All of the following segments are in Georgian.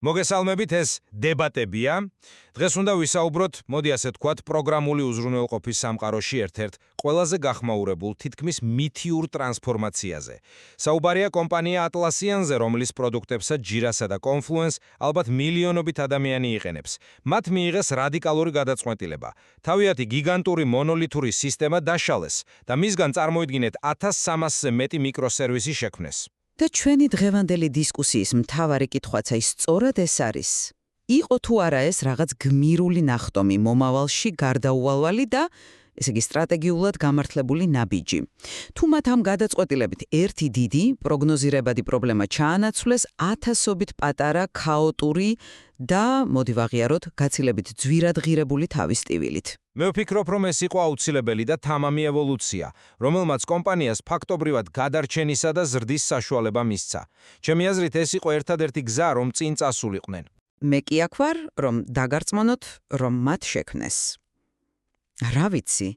მოგესალმებით, ეს დებატებია. დღეს უნდა ვისაუბროთ, მოდი ასე ვთქვათ, პროგრამული უზრუნველყოფის სამყაროში ერთ-ერთ ყველაზე გახმაურებულ, თითქმის მითიურ ტრანსფორმაციაზე. საუბარია კომპანია Atlassian-ზე, რომლის პროდუქტებსაც Jira-სა და Confluence ალბათ მილიონობით ადამიანი იყენებს. მათ მიიღეს რადიკალური გადაწყვეტილება. თავიანთი გიგანტური მონოლითური სისტემა დაშალეს და მისგან წარმოიდგინეთ 1300-ზე მეტი მიკროსერვისი შექმნეს. და ჩვენი დღევანდელი დისკუსიის მთავარი კითხვაც აი სწორად ეს არის. იყო თუ არა ეს რაღაც გმირული ნახტომი მომავალში გარდაუვალვალი და ესე იგი სტრატეგიულად გამართლებული ნაბიჯი. თუ მათ ამ გადაწყვეტილებით ერთი დიდი პროგნოზირებადი პრობლემა ჩაანაცვლეს ათასობით პატარა ქაოტური და მოდი ვაღიაროთ გაცილებით ძვირადღირებული თავის ტივილით. მე ვფიქრობ, რომ ეს იყო აუცილებელი და თამამი ევოლუცია, რომელმაც კომპანიას ფაქტობრივად გადარჩენისა და ზრდის საშუალება მისცა. ჩემი აზრით, ეს იყო ერთადერთი გზა, რომ წინ წასულიყვნენ. მე კი აქ ვარ, რომ დაგარწმუნოთ, რომ მათ შექმნეს. რა ვიცი,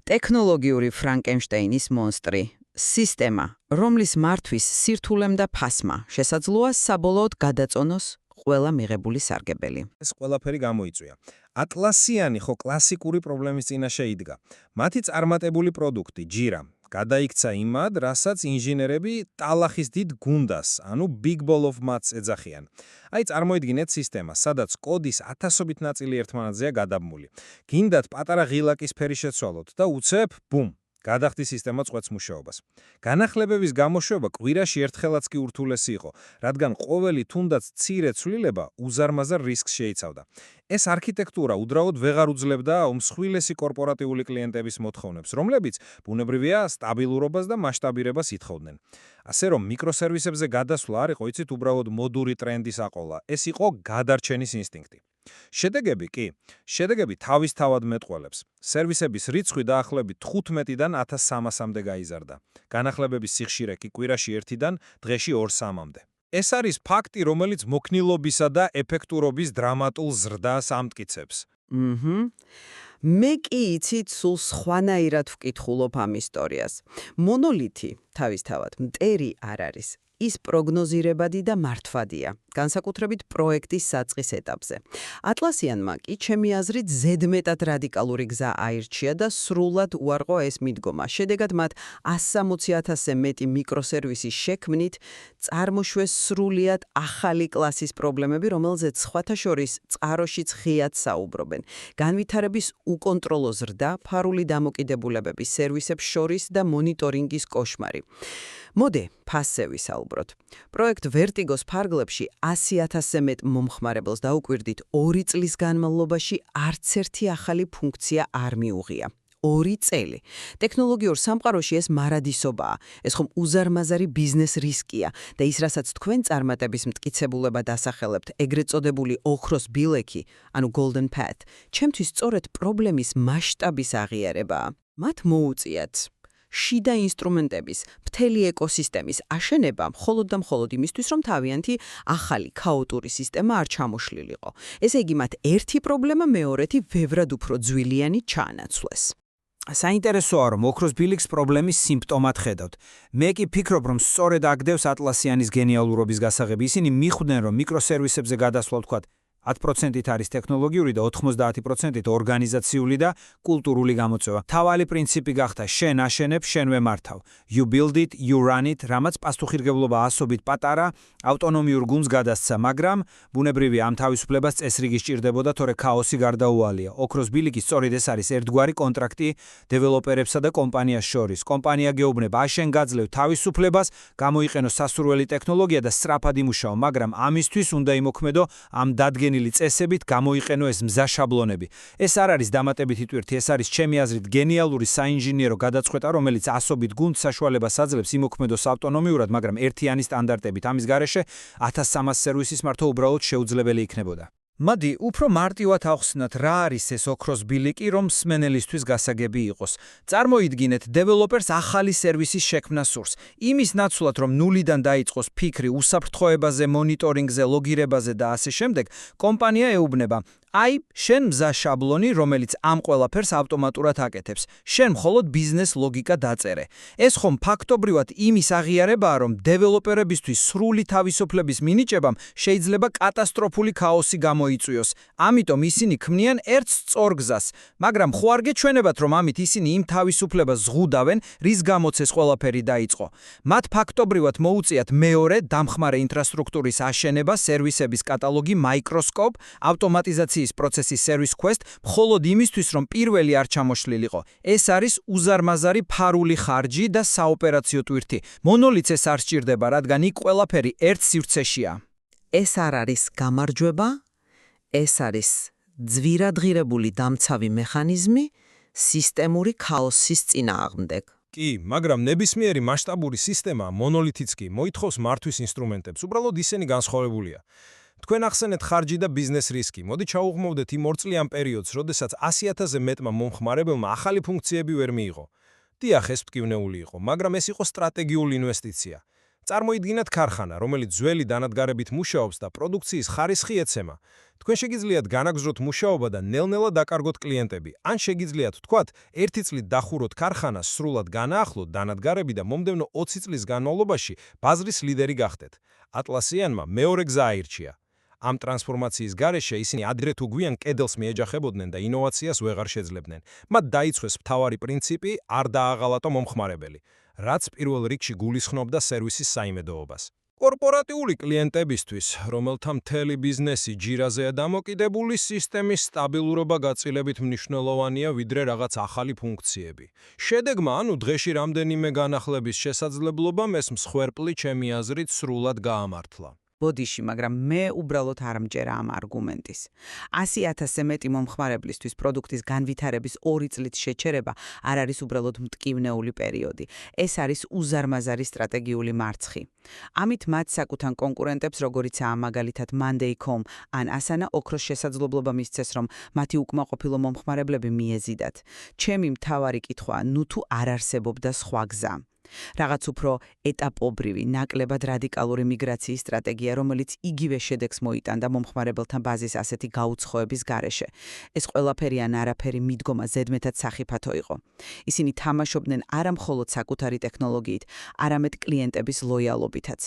ტექნოლოგიური ფრანკენშტეინის მონსტრი, სისტემა, რომლის მართვის სირთულემ და ფასმა შესაძლოა საბოლოოდ გადაწონოს ყველა მიღებული სარგებელი. ეს ყველაფერი გამოიწვია. Atlassian ხო კლასიკური პრობლემის წინაშე იდგა. მათი წარმატებული პროდუქტი Jira გადაიქცა იმად, რასაც ინჟინერები ტალახის დიდ გუნდას, ანუ Big Ball of Mats ეძახიან. აი წარმოიდგინეთ სისტემა, სადაც კოდის ათასობით ნაწილი ერთმანეთზეა გადაბმული. გინდათ პატარა ღილაკის ფერი შეცვალოთ და უცებ ბუმ გადახდი სისტემა წვეთს მუშაობას. განახლებების გამოშვება კვირაში ერთხელაც კი ურთულესი იყო, რადგან ყოველი თუნდაც მცირე ცვლილება უზარმაზარ რისკს შეიცავდა. ეს არქიტექტურა უძრაოდ ვეღარ უძლებდა უმსხვილესი კორპორატიული კლიენტების მოთხოვნებს, რომლებიც ბუნებრივია სტაბილურობას და მასშტაბირებას ითხოვდნენ. ასე რომ მიკროსერვისებზე გადასვლა არ იყო, იცით, უბრალოდ მოდური ტრენდის აყოლა. ეს იყო გადარჩენის ინსტინქტი. შედეგები თავისთავად მეტყველებს. სერვისების რიცხვი დაახლოებით 15-დან 1300-მდე გაიზარდა. განახლებების სიხშირე კი კვირაში 1-დან დღეში 2-3-მდე. ეს არის ფაქტი, რომელიც მოქნილობისა და ეფექტურობის დრამატულ ზრდას ამტკიცებს. მე კი იცით სულ სხვანაირად ვკითხულობ ამ ისტორიას. მონოლითი თავისთავად მტერი არ არის. ის პროგნოზირებადი და მართვადია, განსაკუთრებით პროექტის საწყის ეტაპზე. Atlassian-მა კი ჩემი აზრით ზედმეტად რადიკალური გზა აირჩია და სრულად უარყო ეს მიდგომა. შედეგად მათ 160,000-ზე მეტი მიკროსერვისი შექმნით წარმოშვეს სრულიად ახალი კლასის პრობლემები, რომელზეც სხვათა შორის წყაროშიც ღიად საუბრობენ. განვითარების უკონტროლო ზრდა, ფარული დამოკიდებულებები სერვისებს შორის და მონიტორინგის კოშმარი. მოდი, ფასზე ვისაუბროთ. პროექტ Vertigo-s ფარგლებში 100,000-ზე მეტ მომხმარებელს დაუკვირდით 2 წლის განმავლობაში არც ერთი ახალი ფუნქცია არ მიუღია. 2 წელი. ტექნოლოგიურ სამყაროში ეს მარადისობაა. ეს ხომ უზარმაზარი ბიზნეს რისკია და ის, რასაც თქვენ წარმატების მტკიცებულება დასახელებთ, ეგრეთ წოდებული ოქროს ბილექი, ანუ Golden Path, ჩემთვის სწორედ პრობლემის მასშტაბის აღიარებაა. მათ მოუწიათ შიდა ინსტრუმენტების, მთელი ეკოსისტემის აშენება მხოლოდ და მხოლოდ იმისთვის, რომ თავიანთი ახალი ქაოტური სისტემა არ ჩამოშლილიყო. ესე იგი, მათ ერთი პრობლემა მეორეთი ბევრად უფრო ძვილიანი ჩაანაცვლეს. საინტერესოა, რომ ოქროს ბილიქს პრობლემის სიმპტომად ხედავთ. მე კი ფიქრობ, რომ სწორედ აგდევს Atlassian-ის გენიალურობის გასაღები. ისინი მიხვდნენ, რომ მიკროსერვისებზე გადასვლა ვთქვათ 10%-ით არის ტექნოლოგიური და 90%-ით ორგანიზაციული და კულტურული გამოწვევა. თავალი პრინციპი გახდა შენ აშენებ, შენვე მართავ. You build it, you run it, რამაც პასუხისმგებლობა ასობით პატარა ავტონომიურ გუნდს გადასცა, მაგრამ ბუნებრივია ამ თავისუფლებას წესრიგი სჭირდებოდა, თორე ქაოსი გარდაუვალია. ოქროს ბილიკის სწორედ ეს არის ერთგვარი კონტრაქტი დეველოპერებსა და კომპანიას შორის. კომპანია გეუბნება, შენ გაძლევ თავისუფლებას, გამოიყენო სასურველი ტექნოლოგია და სწრაფად იმუშაო, მაგრამ ამისთვის უნდა იმოქმედო ამ დადგენილი წესებით, გამოიყენო ეს მზა შაბლონები. ეს არ არის დამატებითი ტვირთი, ეს არის ჩემი აზრით გენიალური საინჟინერო გადაწყვეტა, რომელიც ასობით გუნდს საშუალებას აძლევს იმოქმედოს ავტონომიურად, მაგრამ ერთიანი სტანდარტებით. ამის გარეშე 1300 სერვისის მართვა უბრალოდ შეუძლებელი იქნებოდა. Madi, უფრო მარტივად ახსნათ, რა არის ეს ოქროს ბილიკი, რომ მსმენელისთვის გასაგები იყოს. წარმოიდგინეთ, დეველოპერს ახალი სერვისის შექმნა სურს. იმის ნაცვლად, რომ ნულიდან დაიწყოს ფიქრი უსაფრთხოებაზე, მონიტორინგზე, ლოგირებაზე და ასე შემდეგ, კომპანია ეუბნება, აი, შენ მზა შაბლონი, რომელიც ამ ყველაფერს ავტომატურად აკეთებს. შენ მხოლოდ ბიზნეს ლოგიკა დაწერე. ეს ხომ ფაქტობრივად იმის აღიარებაა, რომ დეველოპერებისთვის სრული თავისუფლების მინიჭებამ შეიძლება კატასტროფული ქაოსი გამოიწვიოს. ამიტომ ისინი ქმნიან ერთ სწორ გზას, მაგრამ ხო არ გეჩვენებათ, რომ ამით ისინი იმ თავისუფლებას ზღუდავენ, რის გამოც ეს ყველაფერი დაიწყო. მათ ფაქტობრივად მოუწიათ მეორე დამხმარე ინფრასტრუქტურის აშენება, სერვისების კატალოგი, Microscope, ავტომატიზაციის პროცესის Service Quest, მხოლოდ იმისთვის, რომ პირველი არ ჩამოშლილიყო. ეს არის უზარმაზარი ფარული ხარჯი და საოპერაციო ტვირთი. მონოლითს ეს არ სჭირდება, რადგან იქ ყველაფერი ერთ სივრცეშია. ეს არ არის გამარჯვება, ეს არის ძვირადღირებული დამცავი მექანიზმი სისტემური ქაოსის წინააღმდეგ. კი, მაგრამ ნებისმიერი მასშტაბური სისტემა, მონოლითიც კი, მოითხოვს მართვის ინსტრუმენტებს, უბრალოდ ისინი განსხვავებულია. თქვენ ახსენეთ ხარჯი და ბიზნეს რისკი. მოდი ჩაუღმოვდეთ იმ 2 წლიან პერიოდს, როდესაც 100,000-ზე მეტმა მომხმარებელმა ახალი ფუნქციები ვერ მიიღო. დიახ, ეს მტკივნეული იყო, მაგრამ ეს იყო სტრატეგიული ინვესტიცია. წარმოიდგინეთ ქარხანა, რომელიც ძველი დანადგარებით მუშაობს და პროდუქციის ხარისხი ეცემა. თქვენ შეგიძლიათ განაგზროთ მუშაობა და ნელ-ნელა დაკარგოთ კლიენტები. ან შეგიძლიათ ვთქვათ, 1 წლით დახუროთ ქარხანას, სრულად განაახლოთ დანადგარები და მომდევნო 20 წლის განმავლობაში ბაზრის ლიდერი გახდეთ. Atlassian-მა მეორე გზა აირჩია. ამ ტრანსფორმაციის გარეშე ისინი ადრე თუ გვიან კედელს მიეჯახებოდნენ და ინოვაციას ვეღარ შეძლებდნენ. მათ დაიცვეს მთავარი პრინციპი არ დააღალატო მომხმარებელი, რაც პირველ რიგში გულისხმობდა სერვისის საიმედოობას. კორპორატიული კლიენტებისთვის, რომელთა მთელი ბიზნესი ჯირაზეა დამოკიდებული, სისტემის სტაბილურობა გაწილებით მნიშვნელოვანია, ვიდრე რაღაც ახალი ფუნქციები. შედეგმა, დღეში რამდენიმე განახლების შესაძლებლობამ ეს მსხვერპლი ჩემი აზრით სრულად გაამართლა. ბოდიში, მაგრამ მე უბრალოდ არ მჯერა ამ არგუმენტის. 100,000-ზე მეტი მომხმარებლისთვის პროდუქტის განვითარების 2 წლით შეჩერება არ არის უბრალოდ მტკივნეული პერიოდი. ეს არის უზარმაზარი სტრატეგიული მარცხი. ამით მათ საკუთარ კონკურენტებს, როგორიცაა მაგალითად Monday.com ან Asana, ოქროს შესაძლებლობა მისცეს, რომ მათი უკმაყოფილო მომხმარებლები მიეზიდათ. ჩემი მთავარი კითხვაა, თუ არ არსებობდა სხვა გზა. რაღაც უფრო ეტაპობრივი, ნაკლებად რადიკალური მიგრაციის სტრატეგია, რომელიც იგივე შედეგს მოიტანდა მომხმარებელთა ბაზის ასეთი გაუცხოების გარეშე. ეს ყველაფერი ან არაფერი მიდგომა ზედმეტად სახიფათო იყო. ისინი თამაშობდნენ არა მხოლოდ საკუთარი ტექნოლოგიით, არამედ კლიენტების ლოიალობითაც.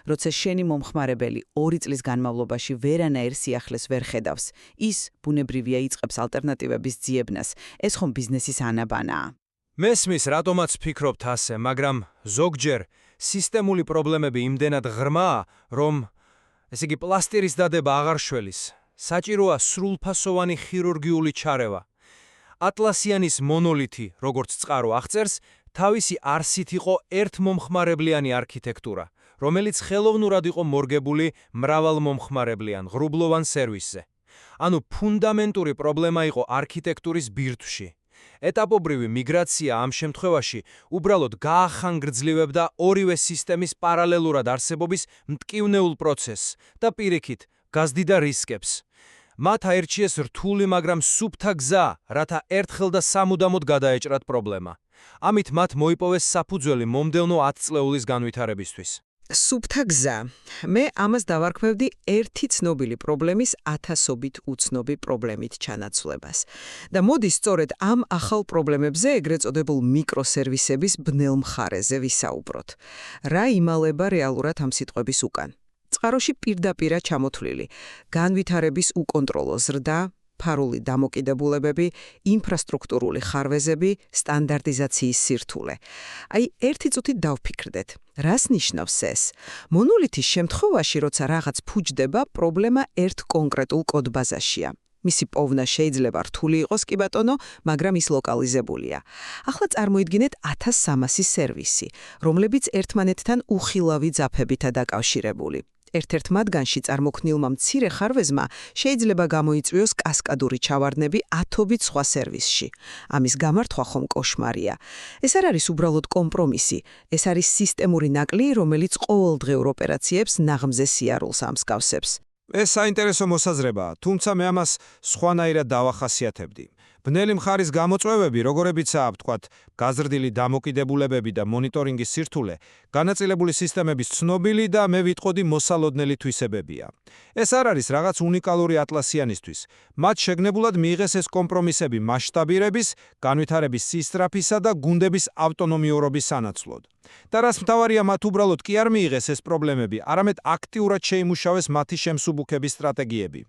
როცა შენი მომხმარებელი 2 წლის განმავლობაში ვერანაირ სიახლეს ვერ ხედავს, ის ბუნებრივია იწყებს ალტერნატივების ძიებნას. ეს ხომ ბიზნესის ანაბანაა. მესმის, რატომაც ფიქრობთ ასე, მაგრამ ზოგჯერ სისტემური პრობლემები იმდენად ღრმაა, რომ ესე იგი პლასტირის დადება აღარ შველის. საჭიროა სრულფასოვანი ხირურგიული ჩარევა. Atlassian-ის მონოლითი, როგორც წყარო აღწერს, თავისი არსით იყო ერთმომხმარებლიანი არქიტექტურა, რომელიც ხელოვნურად იყო მორგებული მრავალმომხმარებლიან ღრუბლოვან სერვისზე. ანუ ფუნდამენტური პრობლემა იყო არქიტექტურის ბირთვში. ეტაპობრივი მიგრაცია ამ შემთხვევაში უბრალოდ გაახანგრძლივებდა ორივე სისტემის პარალელურად არსებობის მტკივნეულ პროცესს და პირიქით გაზდიდა რისკებს. მათ აირჩიეს რთული, მაგრამ სუფთა გზა, რათა ერთხელ და სამუდამოდ გადაეჭრათ პრობლემა. ამით მათ მოიპოვეს საფუძველი მომდევნო 10 წლეულის განვითარებისთვის. სუფთა გზა. მე ამას დავარქმევდი ერთი ცნობილი პრობლემის 1000-ობით უცნობი პრობლემით ჩანაცვლებას. და მოდი სწორედ ამ ახალ პრობლემებზე, ეგრეთ წოდებულ მიკროსერვისების ბნელ მხარეზე ვისაუბროთ. რა იმალება რეალურად ამ სიტყვების უკან? წყაროში პირდაპირა ჩამოთვლილი, განვითარების უკონტროლო ზრდა, ფარული დამოკიდებულებები, ინფრასტრუქტურული ხარვეზები, სტანდარტიზაციის სირთულე. აი, ერთი წუთით დავფიქრდეთ. რას ნიშნავს ეს? მონოლითის შემთხვევაში, როცა რაღაც ფუჭდება, პრობლემა ერთ კონკრეტულ კოდბაზაშია. მისი პოვნა შეიძლება რთული იყოს კი ბატონო, მაგრამ ის ლოკალიზებულია. ახლა წარმოიდგინეთ 1300 სერვისი, რომლებიც ერთმანეთთან უხილავი ძაფებითა დაკავშირებული. ერთ-ერთ მათგანში წარმოქმნილმა მცირე ხარვეზმა შეიძლება გამოიწვიოს კასკადური ჩავარდნები 1000-ობით სხვა სერვისში. ამის გამართვა ხომ კოშმარია. ეს არ არის უბრალოდ კომპრომისი, ეს არის სისტემური ნაკლი, რომელიც ყოველდღიურ ოპერაციებს ნაღმზე სიარულს ამსგავსებს. ეს საინტერესო მოსაზრებაა, თუმცა მე ამას სხვანაირად დავახასიათებდი. ბნელი მხარის გამოწვევები, როგორებიცაა, ვთქვათ, გაზრდილი დამოკიდებულებები და მონიტორინგის სირთულე, განაწილებული სისტემების ცნობილი და მე ვიტყოდი მოსალოდნელი თვისებებია. ეს არ არის რაღაც უნიკალური ატლასიანისთვის. მათ შეგნებულად მიიღეს ეს კომპრომისები მასშტაბირების, განვითარების სისწრაფისა და გუნდების ავტონომიურობის სანაცვლოდ. და რას მთავარია, მათ უბრალოდ კი არ მიიღეს ეს პრობლემები, არამედ აქტიურად შეიმუშავეს მათი შემსუბუქების სტრატეგიები.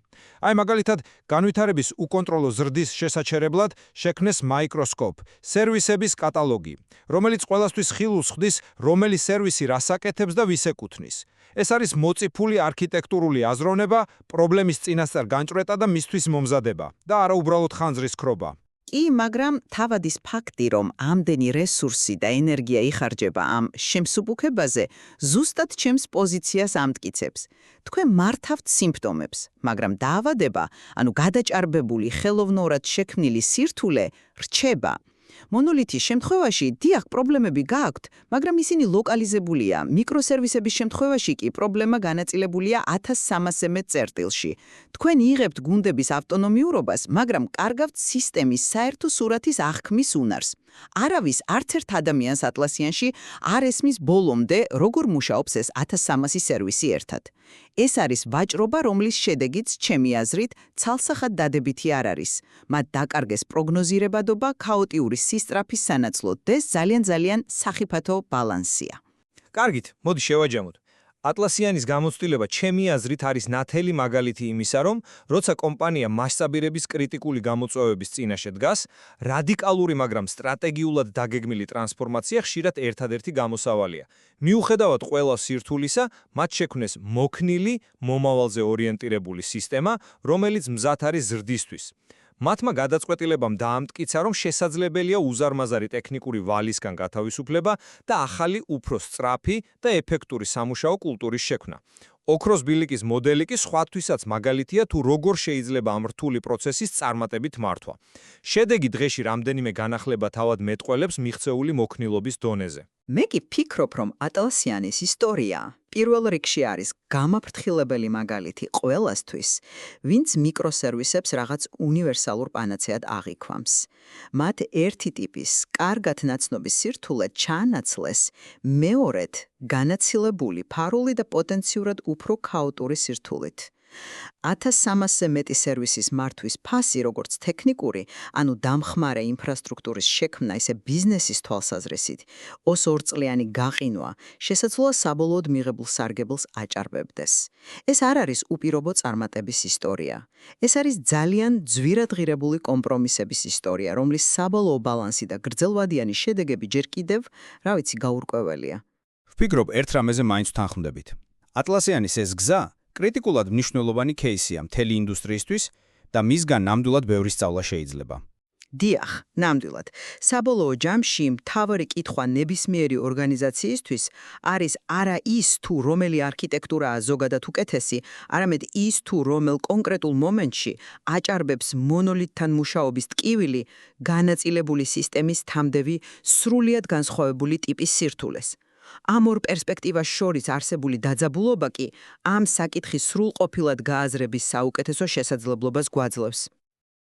აი მაგალითად, განვითარების უკონტროლო ზრდის შესაჩერებლად შექმნეს Microscope, სერვისების კატალოგი, რომელიც ყველასთვის ხილულს ხდის, რომელი სერვისი რას აკეთებს და ვის ეკუთვნის. ეს არის მოწიფული არქიტექტურული აზროვნება, პრობლემის წინასწარ განჭვრეტა და მისთვის მომზადება და არა უბრალოდ ხანძრის ქრობა. კი, მაგრამ თავად ის ფაქტი, რომ ამდენი რესურსი და ენერგია იხარჯება ამ შემსუბუქებაზე, ზუსტად ჩემს პოზიციას ამტკიცებს. თქვენ მართავთ სიმპტომებს, მაგრამ დაავადება, ანუ გადაჭარბებული, ხელოვნურად შექმნილი სირთულე რჩება. მონოლითის შემთხვევაში დიახ, პრობლემები გააქვთ, მაგრამ ისინი ლოკალიზებულია. მიკროსერვისების შემთხვევაში კი პრობლემა განაწილებულია 1300-ზე მეტ წერტილში. თქვენ იღებთ გუნდების ავტონომიურობას, მაგრამ კარგავთ სისტემის საერთო სურათის აღქმის უნარს. არავის არც ერთ ადამიანს ატლასიანში არ ესმის ბოლომდე, როგორ მუშაობს ეს 1300 სერვისი ერთად. ეს არის ვაჭრობა, რომლის შედეგიც, ჩემი აზრით, ცალსახად დადებითი არ არის. მათ დაკარგეს პროგნოზირებადობა ქაოტიური სისწრაფის სანაცვლოდ და ეს ძალიან სახიფათო ბალანსია. კარგით, მოდი შევაჯამოთ. ატლასიანის გამოცდილება ჩემი აზრით არის ნათელი მაგალითი იმისა, რომ როცა კომპანია მასშტაბირების კრიტიკული გამოწვევების წინაშე დგას, რადიკალური, მაგრამ სტრატეგიულად დაგეგმილი ტრანსფორმაცია ხშირად ერთადერთი გამოსავალია. მიუხედავად ყველა სირთულისა, მათ შექმნეს მოქნილი, მომავალზე ორიენტირებული სისტემა, რომელიც მზად არის ზრდისთვის. მათმა გადაწყვეტილებამ დაამტკიცა, რომ შესაძლებელია უზარმაზარი ტექნიკური ვალისგან გათავისუფლება და ახალი, უფრო სწრაფი და ეფექტური სამუშაო კულტურის შექმნა. ოქროს ბილიკის მოდელი კი სხვათვისაც მაგალითია, თუ როგორ შეიძლება ამ რთული პროცესის წარმატებით მართვა. შედეგი დღეში რამდენიმე განახლება თავად მეტყველებს მიღწეული მოქნილობის დონეზე. მე კი ფიქრობ, რომ ატლასიანის ისტორია პირველ რიგში არის გამაფრთხილებელი მაგალითი ყველასთვის, ვინც მიკროსერვისებს რაღაც უნივერსალურ პანაცეად აღიქვამს. მათ ერთი ტიპის, კარგად ნაცნობი სირთულე ჩაანაცვლეს მეორედ განაცილებული, ფარული და პოტენციურად უფრო ქაოტური სირთულით. 1300-ზე მეტი სერვისის მართვის ფასი, როგორც ტექნიკური, ანუ დამხმარე ინფრასტრუქტურის შექმნა, ისე ბიზნესის თვალსაზრისით, 22 წლიანი გაყინვა შესაძლოა საბოლოოდ მიღებულ სარგებელს აჭარბებდეს. ეს არ არის უპირობო წარმატების ისტორია. ეს არის ძალიან ძვირადღირებული კომპრომისების ისტორია, რომლის საბოლოო ბალანსი და გრძელვადიანი შედეგები ჯერ კიდევ, გაურკვეველია. ვფიქრობ, ერთ რამეზე მაინც ვთანხმდებით. ატლასიანის ეს გზა კრიტიკულად მნიშვნელოვანი кейსია მთელი ინდუსტრიისთვის და მისგან ნამდვილად ბევრი სწავლა შეიძლება. დიახ, ნამდვილად. საბოლოო ჯამში მთავარი კითხვა ნებისმიერი ორგანიზაციისთვის არის არა ის, თუ რომელი არქიტექტურაა ზოგადად უკეთესი, არამედ ის, თუ რომელ კონკრეტულ მომენტში აჭარბებს მონოლითთან მუშაობის ტკივილი განაწილებული სისტემის თამდევი სრულიად განსხვავებული ტიპის სირთულეს. ამ ორ პერსპექტივას შორის არსებული დაძაბულობა კი ამ საკითხის სრულყოფილად გააზრების საუკეთესო შესაძლებლობას გვაძლევს.